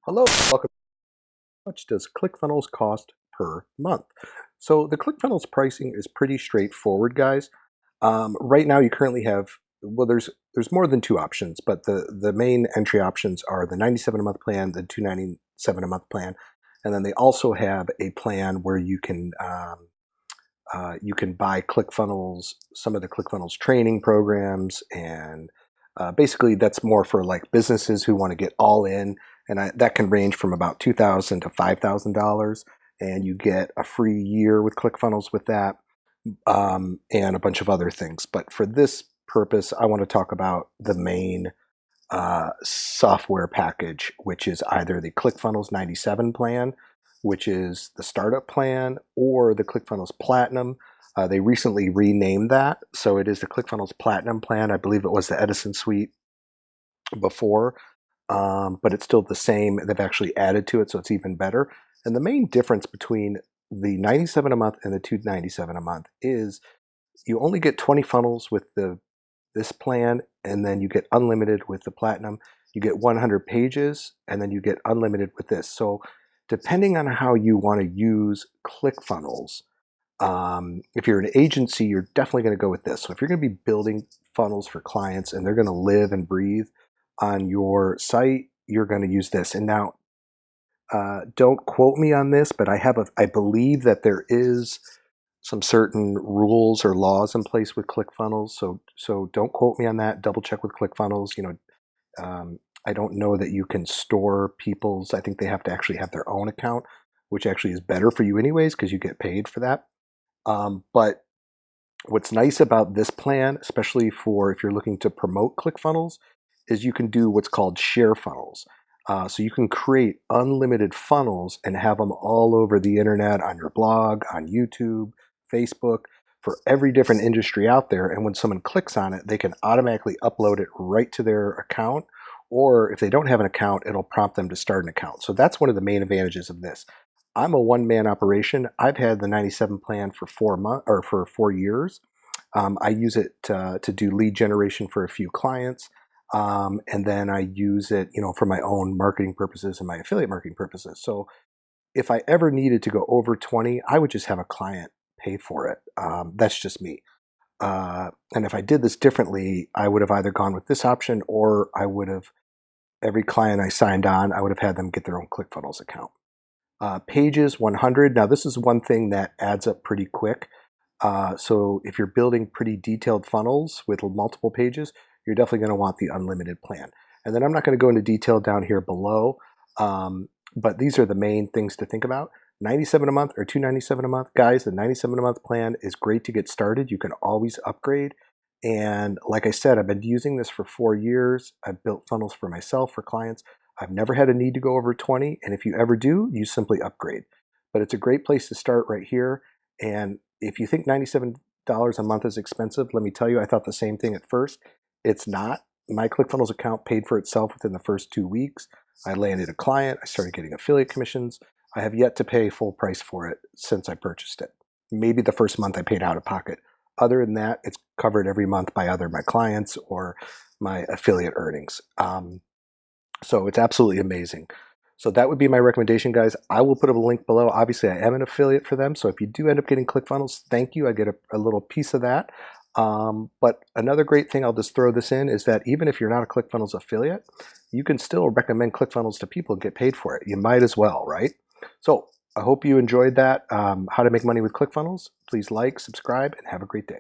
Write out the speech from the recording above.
Hello, welcome. How much does ClickFunnels cost per month? So the ClickFunnels pricing is pretty straightforward, guys. Right now, you currently have there's more than two options, but the main entry options are the 97 a month plan, the 297 a month plan, and then they also have a plan where you can buy ClickFunnels, some of the ClickFunnels training programs, and basically that's more for like businesses who want to get all in, and that can range from about $2,000 to $5,000, and you get a free year with ClickFunnels with that, and a bunch of other things. But for this purpose, I want to talk about the main software package, which is either the ClickFunnels 97 plan, which is the startup plan, or the ClickFunnels Platinum. They recently renamed that, so it is the ClickFunnels Platinum plan. I believe it was the Edison Suite before, but it's still the same. They've actually added to it, so it's even better. And the main difference between the 97 a month and the 297 a month is you only get 20 funnels with this plan, and then you get unlimited with the Platinum. You get 100 pages, and then you get unlimited with this. So depending on how you want to use ClickFunnels, if you're an agency, you're definitely going to go with this. So if you're going to be building funnels for clients and they're going to live and breathe on your site, you're going to use this. And now, don't quote me on this, but I believe that there is some certain rules or laws in place with ClickFunnels. So don't quote me on that. Double check with ClickFunnels. I don't know that you can store people's. I think they have to actually have their own account, which actually is better for you anyways because you get paid for that. But what's nice about this plan, especially for if you're looking to promote ClickFunnels, is you can do what's called share funnels. So you can create unlimited funnels and have them all over the internet, on your blog, on YouTube, Facebook, for every different industry out there. And when someone clicks on it, they can automatically upload it right to their account. Or if they don't have an account, it'll prompt them to start an account. So that's one of the main advantages of this. I'm a one-man operation. I've had the 97 plan for 4 months or for 4 years. I use it to do lead generation for a few clients. And then I use it, for my own marketing purposes and my affiliate marketing purposes. So if I ever needed to go over 20, I would just have a client pay for it. That's just me. And if I did this differently, I would have either gone with this option, or I would have, every client I signed on, I would have had them get their own ClickFunnels account. Pages 100. Now this is one thing that adds up pretty quick. So if you're building pretty detailed funnels with multiple pages, you're definitely going to want the unlimited plan. And then I'm not going to go into detail down here below, but these are the main things to think about. 97 a month or 297 a month. Guys, the 97 a month plan is great to get started. You can always upgrade. And like I said, I've been using this for 4 years. I've built funnels for myself, for clients. I've never had a need to go over 20. And if you ever do, you simply upgrade. But it's a great place to start right here. And if you think $97 a month is expensive, let me tell you, I thought the same thing at first. It's not. My ClickFunnels account paid for itself within the first 2 weeks. I landed a client. I started getting affiliate commissions. I have yet to pay full price for it since I purchased it. Maybe the first month I paid out of pocket. Other than that, it's covered every month by either my clients or my affiliate earnings. So it's absolutely amazing. So that would be my recommendation, guys. I will put a link below. Obviously, I am an affiliate for them. So if you do end up getting ClickFunnels, thank you. I get a little piece of that. But another great thing, I'll just throw this in, is that even if you're not a ClickFunnels affiliate, you can still recommend ClickFunnels to people and get paid for it. You might as well, right? So I hope you enjoyed that. How to make money with ClickFunnels. Please like, subscribe, and have a great day.